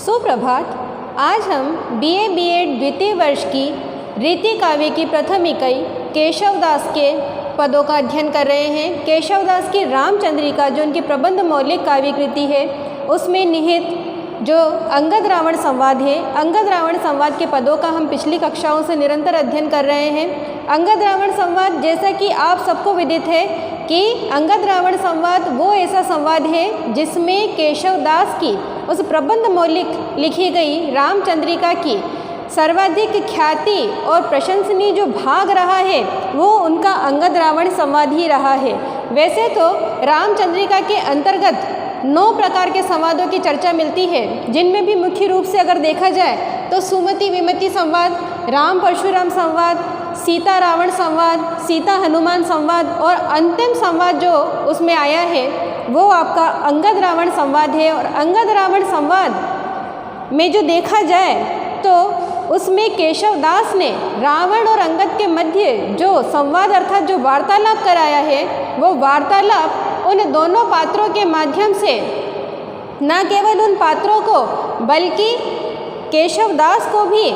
सुप्रभात। आज हम BA B.Ed द्वितीय वर्ष की रीति काव्य की प्रथम इकाई केशवदास के पदों का अध्ययन कर रहे हैं। केशवदास की रामचंद्रिका जो उनकी प्रबंध मौलिक काव्य कृति है, उसमें निहित जो अंगद रावण संवाद है, अंगद रावण संवाद के पदों का हम पिछली कक्षाओं से निरंतर अध्ययन कर रहे हैं। अंगद रावण संवाद, जैसा कि आप सबको विदित है कि अंगद रावण संवाद वो ऐसा संवाद है जिसमें केशवदास की उस प्रबंध मौलिक लिखी गई रामचंद्रिका की सर्वाधिक ख्याति और प्रशंसनीय जो भाग रहा है वो उनका अंगद रावण संवाद ही रहा है। वैसे तो रामचंद्रिका के अंतर्गत 9 प्रकार के संवादों की चर्चा मिलती है, जिनमें भी मुख्य रूप से अगर देखा जाए तो सुमति विमति संवाद, राम परशुराम संवाद, सीता रावण संवाद, सीता हनुमान संवाद और अंतिम संवाद जो उसमें आया है वो आपका अंगद रावण संवाद है। और अंगद रावण संवाद में जो देखा जाए तो उसमें केशवदास ने रावण और अंगद के मध्य जो संवाद अर्थात जो वार्तालाप कराया है, वो वार्तालाप उन दोनों पात्रों के माध्यम से न केवल उन पात्रों को बल्कि केशवदास को भी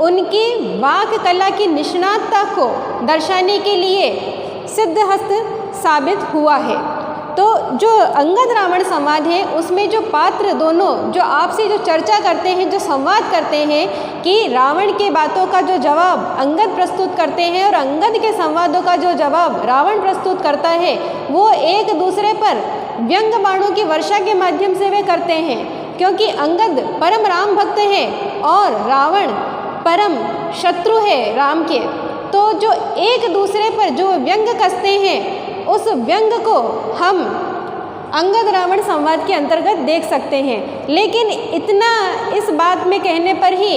उनकी वाक कला की निष्णातता को दर्शाने के लिए सिद्धहस्त साबित हुआ है। तो जो अंगद रावण संवाद है उसमें जो पात्र दोनों जो आपसे जो चर्चा करते हैं, जो संवाद करते हैं कि रावण के बातों का जो जवाब अंगद प्रस्तुत करते हैं और अंगद के संवादों का जो जवाब रावण प्रस्तुत करता है, वो एक दूसरे पर व्यंग बाणों की वर्षा के माध्यम से वे करते हैं। क्योंकि अंगद परम राम भक्त है और रावण परम शत्रु है राम के, तो जो एक दूसरे पर जो व्यंग कसते हैं उस व्यंग को हम अंगद रावण संवाद के अंतर्गत देख सकते हैं। लेकिन इतना इस बात में कहने पर ही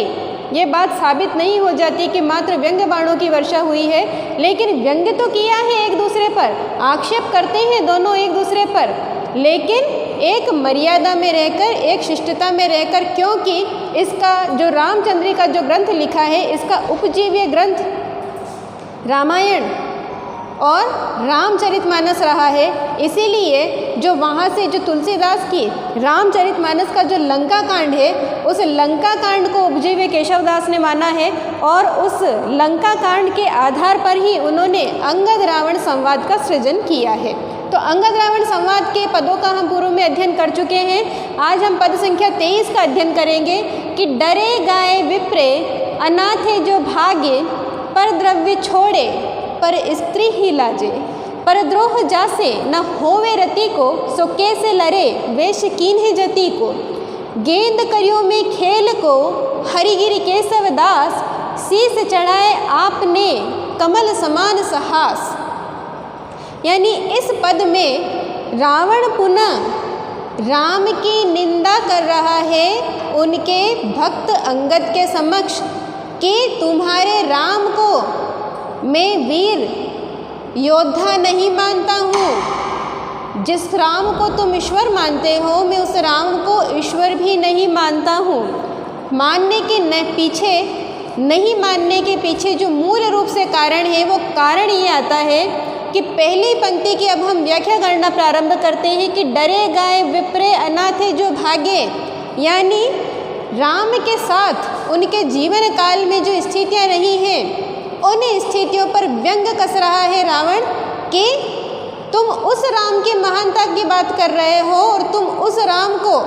ये बात साबित नहीं हो जाती कि मात्र व्यंग बाणों की वर्षा हुई है, लेकिन व्यंग तो किया है एक दूसरे पर, आक्षेप करते हैं दोनों एक दूसरे पर, लेकिन एक मर्यादा में रहकर, एक शिष्टता में रहकर। क्योंकि इसका जो रामचंद्रिका जो ग्रंथ लिखा है, इसका उपजीव्य ग्रंथ रामायण और रामचरितमानस रहा है। इसीलिए जो वहाँ से जो तुलसीदास की रामचरितमानस का जो लंका कांड है, उस लंका कांड को उपजीव्य केशवदास ने माना है और उस लंका कांड के आधार पर ही उन्होंने अंगद रावण संवाद का सृजन किया है। तो अंगद रावण संवाद के पदों का हम पूर्व में अध्ययन कर चुके हैं। आज हम पद संख्या 23 का अध्ययन करेंगे कि डरे गाए विप्रे अनाथे जो भागे, पर द्रव्य छोड़े पर स्त्री ही लाजे, पर द्रोह जासे न होवे रति को, सो कैसे लरे वेश कीन्हे जति को, गेंद करियो में खेल को हरिगिरि केशव दास, शीस चढ़ाए आपने कमल समान सहास। यानी इस पद में रावण पुनः राम की निंदा कर रहा है उनके भक्त अंगद के समक्ष कि तुम्हारे राम को मैं वीर योद्धा नहीं मानता हूँ, जिस राम को तुम ईश्वर मानते हो मैं उस राम को ईश्वर भी नहीं मानता हूँ। मानने के नहीं मानने के पीछे जो मूल रूप से कारण है, वो कारण ये आता है कि पहली पंक्ति की अब हम व्याख्या करना प्रारंभ करते हैं कि डरे गाए विप्रे अनाथे जो भागे, यानी राम के साथ उनके जीवन काल में जो स्थितियाँ रही हैं उन स्थितियों पर व्यंग कस रहा है रावण कि तुम उस राम की महानता की बात कर रहे हो और तुम उस राम को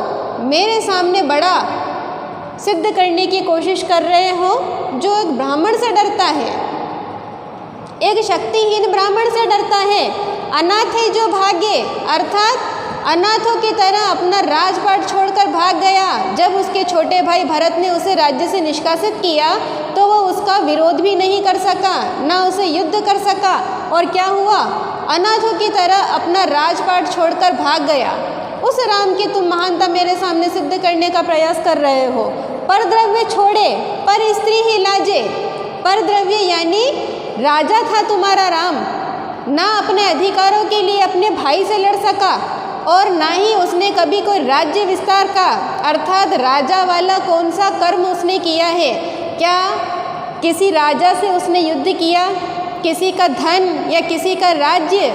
मेरे सामने बड़ा सिद्ध करने की कोशिश कर रहे हो जो एक ब्राह्मण से डरता है, एक शक्तिहीन ब्राह्मण से डरता है। अनाथे जो भागे अर्थात अनाथों की तरह अपना राजपाट छोड़कर भाग गया। जब उसके छोटे भाई भरत ने उसे राज्य से निष्कासित किया तो वो उसका विरोध भी नहीं कर सका, ना उसे युद्ध कर सका, और क्या हुआ, अनाथों की तरह अपना राजपाट छोड़कर भाग गया। उस राम की तुम महानता मेरे सामने सिद्ध करने का प्रयास कर रहे हो। पर द्रव्य छोड़े पर स्त्री ही लाजे, पर द्रव्य यानी राजा था तुम्हारा राम, ना अपने अधिकारों के लिए अपने भाई से लड़ सका और ना ही उसने कभी कोई राज्य विस्तार का अर्थात राजा वाला कौन सा कर्म उसने किया है। क्या किसी राजा से उसने युद्ध किया, किसी का धन या किसी का राज्य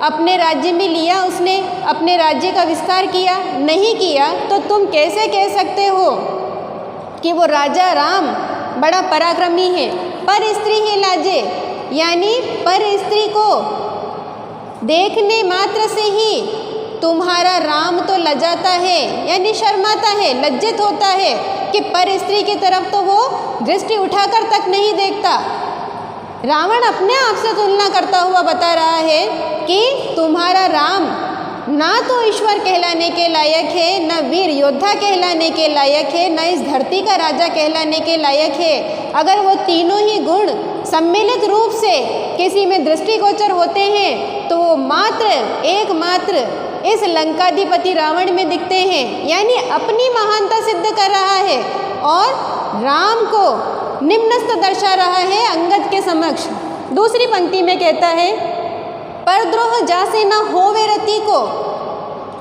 अपने राज्य में लिया उसने, अपने राज्य का विस्तार किया? नहीं किया। तो तुम कैसे कह सकते हो कि वो राजा राम बड़ा पराक्रमी है? पर स्त्री ही लाजे, यानी पर स्त्री को देखने मात्र से ही तुम्हारा राम तो लजाता है, यानी शर्माता है, लज्जित होता है कि पर स्त्री की तरफ तो वो दृष्टि उठाकर तक नहीं देखता। रावण अपने आप से तुलना करता हुआ बता रहा है कि तुम्हारा राम ना तो ईश्वर कहलाने के लायक है, न वीर योद्धा कहलाने के लायक है, न इस धरती का राजा कहलाने के लायक है। अगर वो तीनों ही गुण सम्मिलित रूप से किसी में दृष्टिगोचर होते हैं तो वो एकमात्र इस लंकाधिपति रावण में दिखते हैं, यानी अपनी महानता सिद्ध कर रहा है और राम को निम्नस्त दर्शा रहा है अंगद के समक्ष। दूसरी पंक्ति में कहता है, परद्रोह जासे न होवे रति को,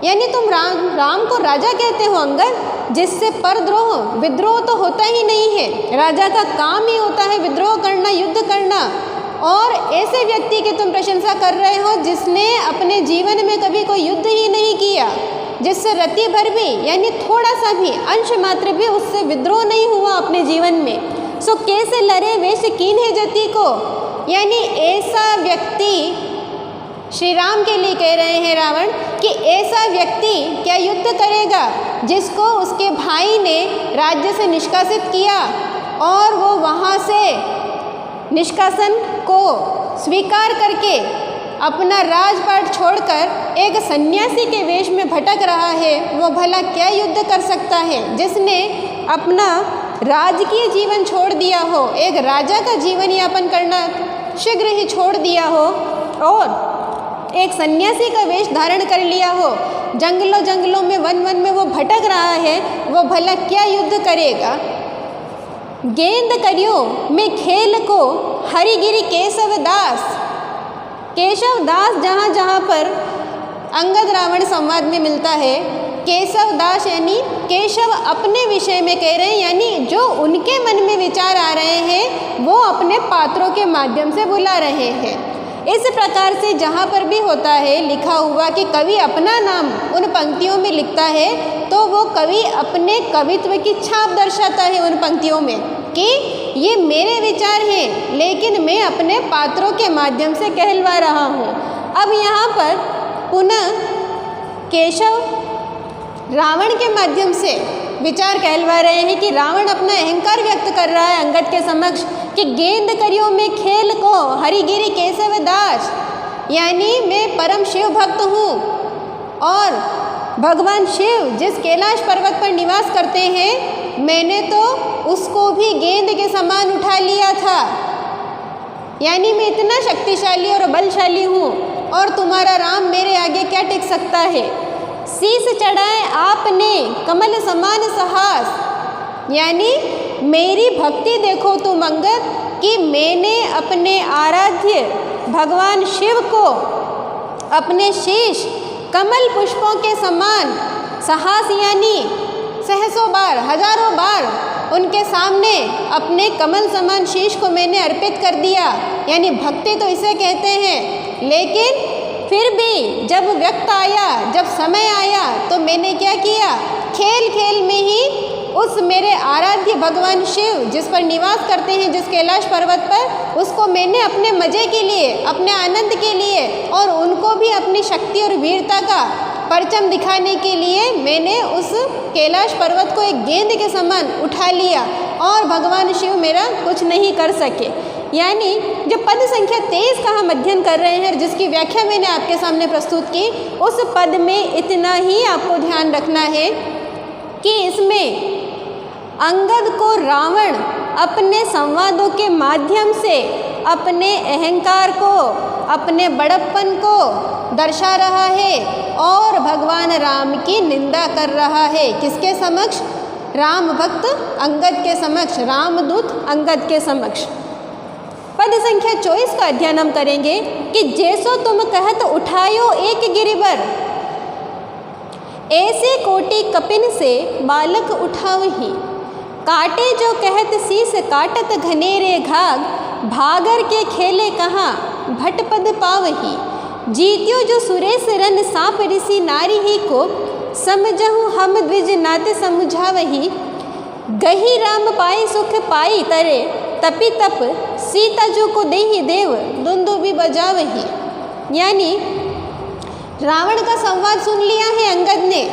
यानी तुम राम को राजा कहते हो अंगद, जिससे परद्रोह विद्रोह तो होता ही नहीं है। राजा का काम ही होता है विद्रोह करना, युद्ध करना। और ऐसे व्यक्ति की तुम प्रशंसा कर रहे हो जिसने अपने जीवन में कभी कोई युद्ध ही नहीं किया, जिससे रति भर भी यानी थोड़ा सा भी अंश मात्र भी उससे विद्रोह नहीं हुआ अपने जीवन में। सो कैसे लड़े वेश कीन्हे जति को, यानी ऐसा व्यक्ति श्री राम के लिए कह रहे हैं रावण कि ऐसा व्यक्ति क्या युद्ध करेगा जिसको उसके भाई ने राज्य से निष्कासित किया और वो वहाँ से निष्कासन को स्वीकार करके अपना राजपाट छोड़कर एक सन्यासी के वेश में भटक रहा है। वो भला क्या युद्ध कर सकता है जिसने अपना राजकीय जीवन छोड़ दिया हो, एक राजा का जीवन यापन करना शीघ्र ही छोड़ दिया हो और एक सन्यासी का वेश धारण कर लिया हो, जंगलों में वन में वो भटक रहा है, वो भला क्या युद्ध करेगा। गेंद करियो में खेल को हरिगिरि केशव दास जहाँ पर अंगद रावण संवाद में मिलता है, केशव दास यानी केशव अपने विषय में कह रहे हैं, यानी जो उनके मन में विचार आ रहे हैं वो अपने पात्रों के माध्यम से बुला रहे हैं। इस प्रकार से जहाँ पर भी होता है लिखा हुआ कि कवि अपना नाम उन पंक्तियों में लिखता है तो वो कवि अपने कवित्व की छाप दर्शाता है उन पंक्तियों में कि ये मेरे विचार हैं लेकिन मैं अपने पात्रों के माध्यम से कहलवा रहा हूँ। अब यहाँ पर पुनः केशव रावण के माध्यम से विचार कहलवा रहे हैं कि रावण अपना अहंकार व्यक्त कर रहा है अंगद के समक्ष कि गेंद करियो में खेल को हरिगिरि केशव दास, यानी मैं परम शिव भक्त हूँ और भगवान शिव जिस कैलाश पर्वत पर निवास करते हैं मैंने तो उसको भी गेंद के समान उठा लिया था, यानी मैं इतना शक्तिशाली और बलशाली हूँ और तुम्हारा राम मेरे आगे क्या टिक सकता है। शीश चढ़ाए आपने कमल समान साहस, यानी मेरी भक्ति देखो तुम अंगद कि मैंने अपने आराध्य भगवान शिव को अपने शीश कमल पुष्पों के समान साहस यानी सहसों बार हजारों बार उनके सामने अपने कमल समान शीश को मैंने अर्पित कर दिया, यानी भक्ति तो इसे कहते हैं। लेकिन फिर भी जब वक्त आया, जब समय आया तो मैंने क्या किया, खेल खेल में ही उस मेरे आराध्य भगवान शिव जिस पर निवास करते हैं जिस कैलाश पर्वत पर, उसको मैंने अपने मज़े के लिए, अपने आनंद के लिए और उनको भी अपनी शक्ति और वीरता का परचम दिखाने के लिए मैंने उस कैलाश पर्वत को एक गेंद के समान उठा लिया और भगवान शिव मेरा कुछ नहीं कर सके। यानी जो पद संख्या 23 का हम अध्ययन कर रहे हैं जिसकी व्याख्या मैंने आपके सामने प्रस्तुत की, उस पद में इतना ही आपको ध्यान रखना है कि इसमें अंगद को रावण अपने संवादों के माध्यम से अपने अहंकार को, अपने बड़प्पन को दर्शा रहा है और भगवान राम की निंदा कर रहा है। किसके समक्ष? राम भक्त अंगद के समक्ष, रामदूत अंगद के समक्ष। पद संख्या 24 का अध्ययन हम करेंगे कि जैसो तुम कहत उठायो एक गिरिवर, ऐसे कोटि कपिन से बालक उठावही, काटे जो कहत शीस काटत घनेरे घाग, भागर के खेले कहाँ भटपद पावही, जीत्यो जो सुरेश रन साप ऋषि नारी ही को, समझहु हम द्विज नाते समझावही। गही राम पाए सुख पाई तरे, तपि तप सीता जो को देहि देव, दुंदुभि बजावही। यानी रावण का संवाद सुन लिया है अंगद ने।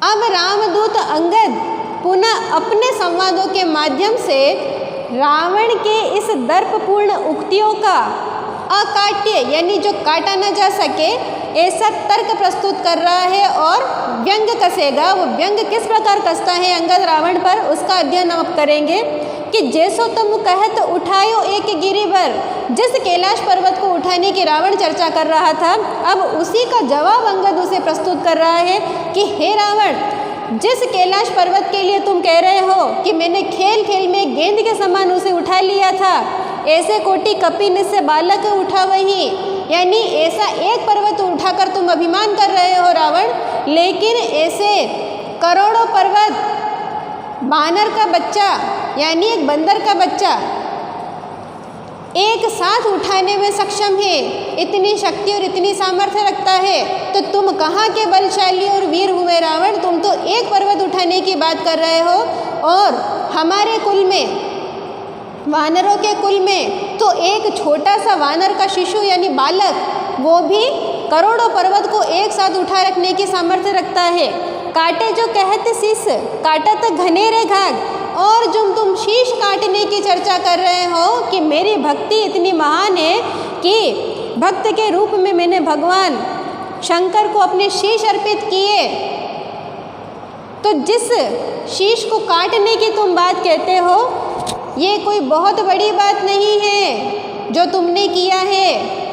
अब रामदूत अंगद पुनः अपने संवादों के माध्यम से रावण के इस दर्पपूर्ण उक्तियों का अकाट्य यानी जो काटा न जा सके ऐसा तर्क प्रस्तुत कर रहा है और व्यंग कसेगा। वो व्यंग किस प्रकार कसता है अंगद रावण पर, उसका अध्ययन हम करेंगे कि जैसो तुम कहत उठायो एक गिरिवर। जिस कैलाश पर्वत को उठाने की रावण चर्चा कर रहा था, अब उसी का जवाब अंगद उसे प्रस्तुत कर रहा है कि हे रावण, जिस कैलाश पर्वत के लिए तुम कह रहे हो कि मैंने खेल खेल में गेंद के समान उसे उठा लिया था, ऐसे कोटि कपिन से बालक उठा वही। यानी ऐसा एक पर्वत उठाकर तुम अभिमान कर रहे हो रावण, लेकिन ऐसे करोड़ों पर्वत बानर का बच्चा यानी एक बंदर का बच्चा एक साथ उठाने में सक्षम है, इतनी शक्ति और इतनी सामर्थ्य रखता है, तो तुम कहाँ के बलशाली और वीर हुए रावण। तुम तो एक पर्वत उठाने की बात कर रहे हो और हमारे कुल में, वानरों के कुल में तो एक छोटा सा वानर का शिशु यानी बालक वो भी करोड़ों पर्वत को एक साथ उठा रखने की सामर्थ्य रखता है। काटे जो कहते शीश, काटत घनेरे घाघ। और जो तुम शीश काटने की चर्चा कर रहे हो कि मेरी भक्ति इतनी महान है कि भक्त के रूप में मैंने भगवान शंकर को अपने शीश अर्पित किए, तो जिस शीश को काटने की तुम बात कहते हो, ये कोई बहुत बड़ी बात नहीं है जो तुमने किया है।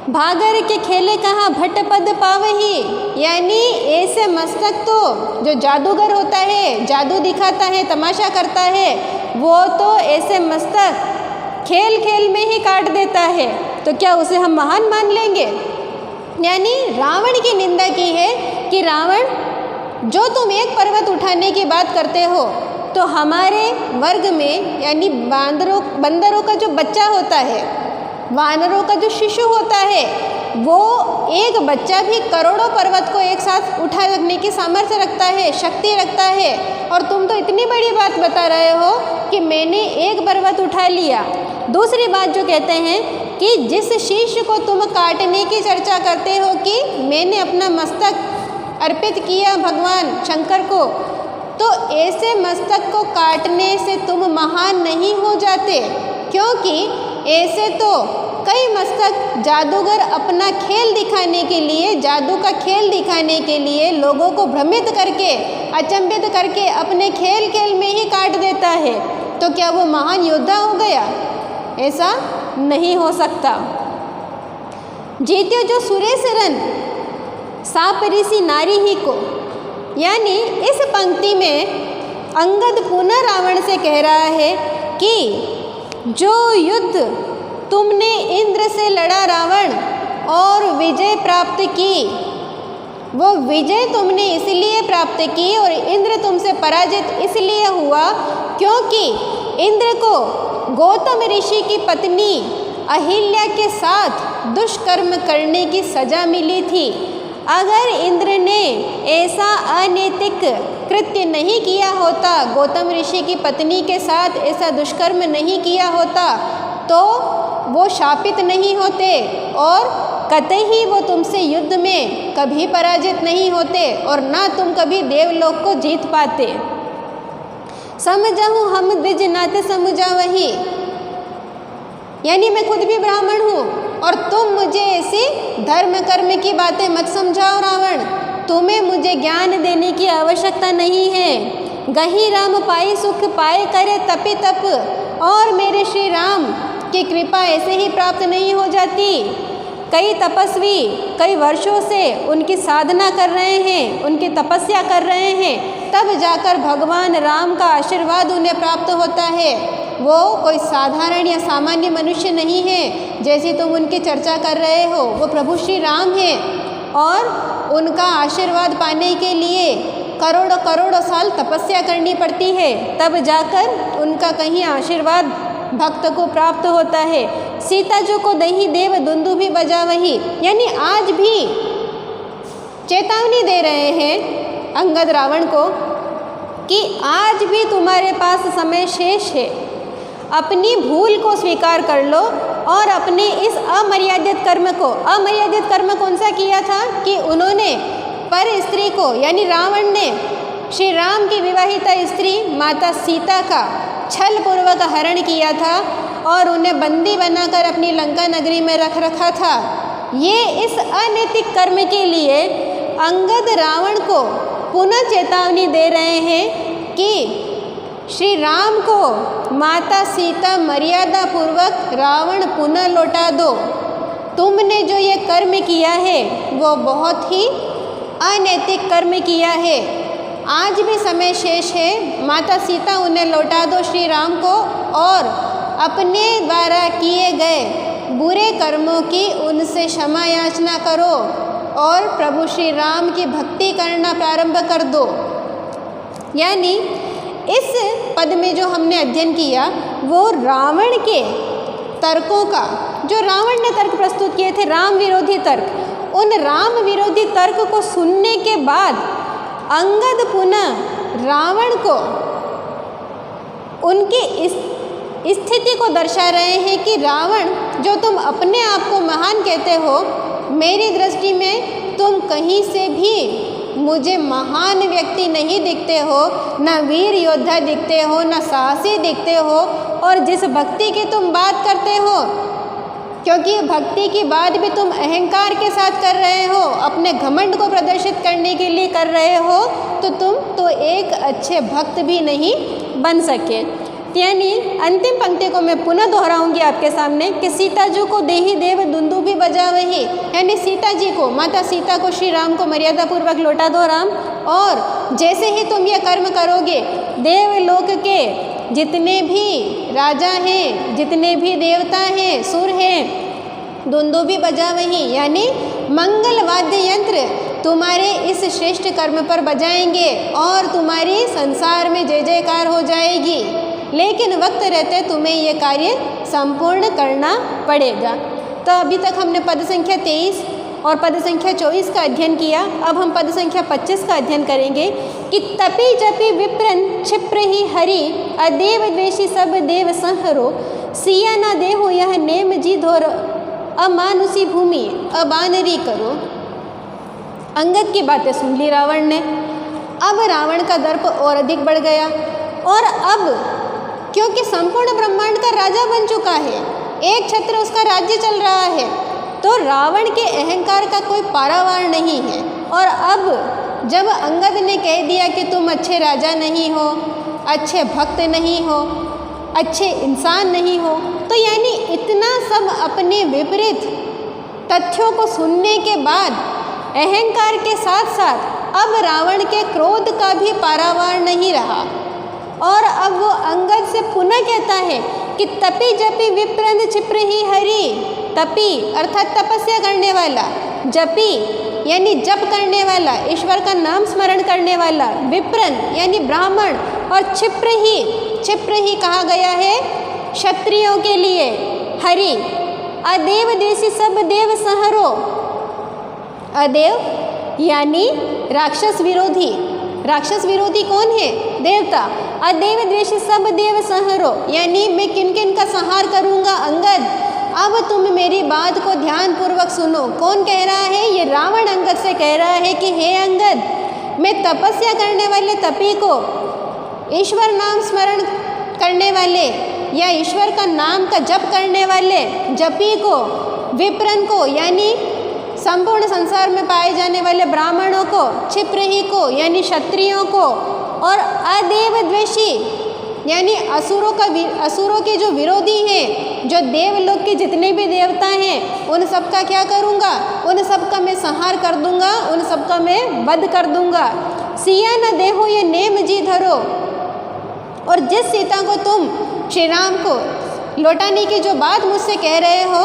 भागर के खेले कहाँ भट्ट पद पावही। यानी ऐसे मस्तक तो जो जादूगर होता है, जादू दिखाता है, तमाशा करता है, वो तो ऐसे मस्तक खेल खेल में ही काट देता है, तो क्या उसे हम महान मान लेंगे। यानी रावण की निंदा की है कि रावण, जो तुम एक पर्वत उठाने की बात करते हो, तो हमारे वर्ग में यानी बंदरों का जो बच्चा होता है, वानरों का जो शिशु होता है, वो एक बच्चा भी करोड़ों पर्वत को एक साथ उठा रखने की सामर्थ्य रखता है, शक्ति रखता है, और तुम तो इतनी बड़ी बात बता रहे हो कि मैंने एक पर्वत उठा लिया। दूसरी बात जो कहते हैं कि जिस शीश को तुम काटने की चर्चा करते हो कि मैंने अपना मस्तक अर्पित किया भगवान शंकर को, तो ऐसे मस्तक को काटने से तुम महान नहीं हो जाते, क्योंकि ऐसे तो कई मस्तक जादूगर अपना खेल दिखाने के लिए, जादू का खेल दिखाने के लिए लोगों को भ्रमित करके, अचंभित करके अपने खेल खेल में ही काट देता है, तो क्या वो महान योद्धा हो गया? ऐसा नहीं हो सकता। जीत्यो जो सुरेश रन साप ऋषि नारी ही को। यानी इस पंक्ति में अंगद पुनः रावण से कह रहा है कि जो युद्ध तुमने इंद्र से लड़ा रावण और विजय प्राप्त की, वो विजय तुमने इसलिए प्राप्त की और इंद्र तुमसे पराजित इसलिए हुआ क्योंकि इंद्र को गौतम ऋषि की पत्नी अहिल्या के साथ दुष्कर्म करने की सजा मिली थी। अगर इंद्र ने ऐसा अनैतिक कृत्य नहीं किया होता, गौतम ऋषि की पत्नी के साथ ऐसा दुष्कर्म नहीं किया होता, तो वो शापित नहीं होते और कतई वो तुमसे युद्ध में कभी पराजित नहीं होते और ना तुम कभी देवलोक को जीत पाते। समझाऊँ हम द्विज नाते समझा वही। यानी मैं खुद भी ब्राह्मण हूँ और तुम मुझे ऐसी धर्म कर्म की बातें मत समझाओ रावण, तुम्हें मुझे ज्ञान देने की आवश्यकता नहीं है। गही राम पाई सुख पाए करे तपि तप। और मेरे श्री राम की कृपा ऐसे ही प्राप्त नहीं हो जाती। कई तपस्वी कई वर्षों से उनकी साधना कर रहे हैं, उनकी तपस्या कर रहे हैं, तब जाकर भगवान राम का आशीर्वाद उन्हें प्राप्त होता है। वो कोई साधारण या सामान्य मनुष्य नहीं है जैसी तुम उनकी चर्चा कर रहे हो। वो प्रभु श्री राम हैं और उनका आशीर्वाद पाने के लिए करोड़ों करोड़ों साल तपस्या करनी पड़ती है, तब जाकर उनका कहीं आशीर्वाद भक्त को प्राप्त होता है। सीता जो को दही देव दुंदुभि बजावही, यानी आज भी चेतावनी दे रहे हैं अंगद रावण को कि आज भी तुम्हारे पास समय शेष है, अपनी भूल को स्वीकार कर लो और अपने इस अमर्यादित कर्म कौन सा किया था कि उन्होंने पर स्त्री को यानी रावण ने श्री राम की विवाहिता स्त्री माता सीता का छल पूर्वक हरण किया था और उन्हें बंदी बनाकर अपनी लंका नगरी में रख रखा था। ये इस अनैतिक कर्म के लिए अंगद रावण को पुनः चेतावनी दे रहे हैं कि श्री राम को माता सीता मर्यादा पूर्वक रावण पुनः लौटा दो। तुमने जो ये कर्म किया है वो बहुत ही अनैतिक कर्म किया है। आज भी समय शेष है, माता सीता उन्हें लौटा दो श्री राम को और अपने द्वारा किए गए बुरे कर्मों की उनसे क्षमा याचना करो और प्रभु श्री राम की भक्ति करना प्रारंभ कर दो। यानी इस पद में जो हमने अध्ययन किया वो रावण के तर्कों का, जो रावण ने तर्क प्रस्तुत किए थे राम विरोधी तर्क, उन राम विरोधी तर्क को सुनने के बाद अंगद पुनः रावण को उनकी इस स्थिति को दर्शा रहे हैं कि रावण जो तुम अपने आप को महान कहते हो, मेरी दृष्टि में तुम कहीं से भी मुझे महान व्यक्ति नहीं दिखते हो, न वीर योद्धा दिखते हो, न साहसी दिखते हो। और जिस भक्ति की तुम बात करते हो, क्योंकि भक्ति की बात भी तुम अहंकार के साथ कर रहे हो, अपने घमंड को प्रदर्शित करने के लिए कर रहे हो, तो तुम तो एक अच्छे भक्त भी नहीं बन सके। यानी अंतिम पंक्ति को मैं पुनः दोहराऊंगी आपके सामने कि सीता जी को देही देव दुंदुभि बजावही, यानी सीता जी को, माता सीता को श्री राम को मर्यादा पूर्वक लौटा दो राम। और जैसे ही तुम ये कर्म करोगे, देवलोक के जितने भी राजा हैं, जितने भी देवता हैं, सुर हैं, दुंदुभि बजावही, यानी मंगल वाद्य यंत्र तुम्हारे इस श्रेष्ठ कर्म पर बजाएंगे और तुम्हारी संसार में जय जयकार हो जाएगी। लेकिन वक्त रहते तुम्हें ये कार्य संपूर्ण करना पड़ेगा। तो अभी तक हमने पद संख्या 23 और पद संख्या 24 का अध्ययन किया। अब हम पद संख्या 25 का अध्ययन करेंगे कि तपि जपि विप्रन क्षिप्र ही हरि, अदेव द्वेषी सब देव संहरो, सिया न देहो यह नेम जी धोर, अमानुषी भूमि अबानरी करो। अंगद की बातें सुन ली रावण ने। अब रावण का दर्प और अधिक बढ़ गया और अब क्योंकि संपूर्ण ब्रह्मांड का राजा बन चुका है, एक छत्र उसका राज्य चल रहा है, तो रावण के अहंकार का कोई पारावार नहीं है। और अब जब अंगद ने कह दिया कि तुम अच्छे राजा नहीं हो, अच्छे भक्त नहीं हो, अच्छे इंसान नहीं हो, तो यानी इतना सब अपने विपरीत तथ्यों को सुनने के बाद अहंकार के साथ साथ अब रावण के क्रोध का भी पारावार नहीं रहा। और अब वो अंगद से पुनः कहता है कि तपि जपि विप्रन क्षिप्र ही हरि, तपि अर्थात तपस्या करने वाला, जपि यानी जप करने वाला, ईश्वर का नाम स्मरण करने वाला, विप्रन यानी ब्राह्मण, और क्षिप्र ही कहा गया है क्षत्रियों के लिए, हरि, अदेव देशी सब देव संहरो, अदेव यानी राक्षस विरोधी, राक्षस विरोधी कौन है? देवता। अदेव द्वेषी सब देव संहरो, यानी मैं किन किन का संहार करूँगा अंगद। अब तुम मेरी बात को ध्यान पूर्वक सुनो। कौन कह रहा है? ये रावण अंगद से कह रहा है कि हे अंगद, मैं तपस्या करने वाले तपी को, ईश्वर नाम स्मरण करने वाले या ईश्वर का नाम का जप करने वाले जपी को, विप्रन को यानी संपूर्ण संसार में पाए जाने वाले ब्राह्मणों को, क्षिप्रही को यानी क्षत्रियों को, और अदेव द्वेषी यानी असुरों के जो विरोधी हैं, जो देवलोक के जितने भी देवता हैं, उन सब का क्या करूँगा? उन सब का मैं संहार कर दूँगा, उन सब का मैं वध कर दूँगा। सिया न देहो ये नेम जी धरो। और जिस सीता को तुम श्री राम को लौटाने की जो बात मुझसे कह रहे हो,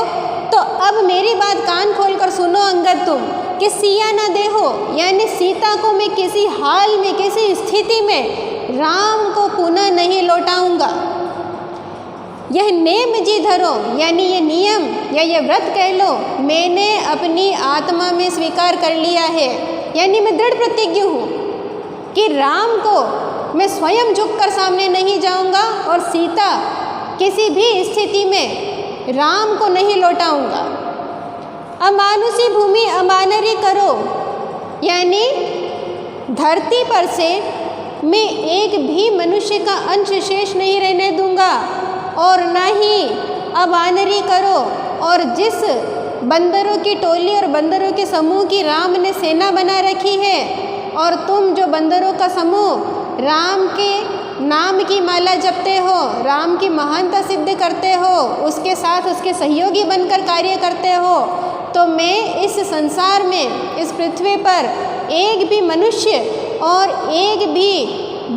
तो अब मेरी बात कान खोलकर सुनो अंगद तुम, कि सिया न देहो यानी सीता को मैं किसी हाल में, किसी स्थिति में राम को पुनः नहीं लौटाऊंगा। यह नेम जी धरो, यानी ये नियम या ये व्रत कह लो, मैंने अपनी आत्मा में स्वीकार कर लिया है। यानी मैं दृढ़ प्रतिज्ञ हूँ कि राम को मैं स्वयं झुककर सामने नहीं जाऊँगा और सीता किसी भी स्थिति में राम को नहीं लौटाऊँगा। अमानुषी भूमि अमानरी करो, यानी धरती पर से मैं एक भी मनुष्य का अंश शेष नहीं रहने दूंगा और न ही अमानरी करो। और जिस बंदरों की टोली और बंदरों के समूह की राम ने सेना बना रखी है और तुम जो बंदरों का समूह राम के नाम की माला जपते हो, राम की महानता सिद्ध करते हो, उसके साथ उसके सहयोगी बनकर कार्य करते हो, तो मैं इस संसार में, इस पृथ्वी पर एक भी मनुष्य और एक भी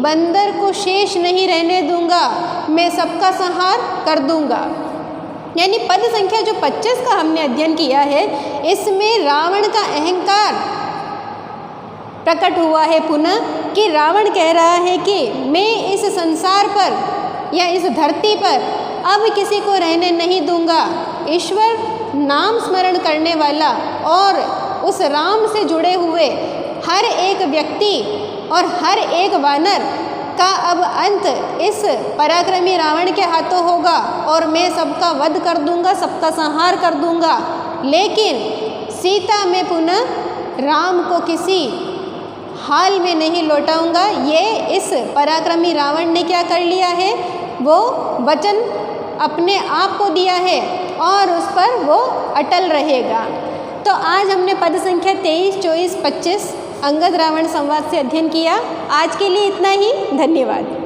बंदर को शेष नहीं रहने दूंगा, मैं सबका संहार कर दूंगा। यानी पद संख्या जो 25 का हमने अध्ययन किया है, इसमें रावण का अहंकार प्रकट हुआ है पुनः, कि रावण कह रहा है कि मैं इस संसार पर या इस धरती पर अब किसी को रहने नहीं दूंगा। ईश्वर नाम स्मरण करने वाला और उस राम से जुड़े हुए हर एक व्यक्ति और हर एक वानर का अब अंत इस पराक्रमी रावण के हाथों होगा और मैं सबका वध कर दूंगा, सबका संहार कर दूंगा। लेकिन सीता में पुनः राम को किसी हाल में नहीं लौटाऊंगा। ये इस पराक्रमी रावण ने क्या कर लिया है, वो वचन अपने आप को दिया है और उस पर वो अटल रहेगा। तो आज हमने पद संख्या 23, 24, 25 अंगद रावण संवाद से अध्ययन किया। आज के लिए इतना ही। धन्यवाद।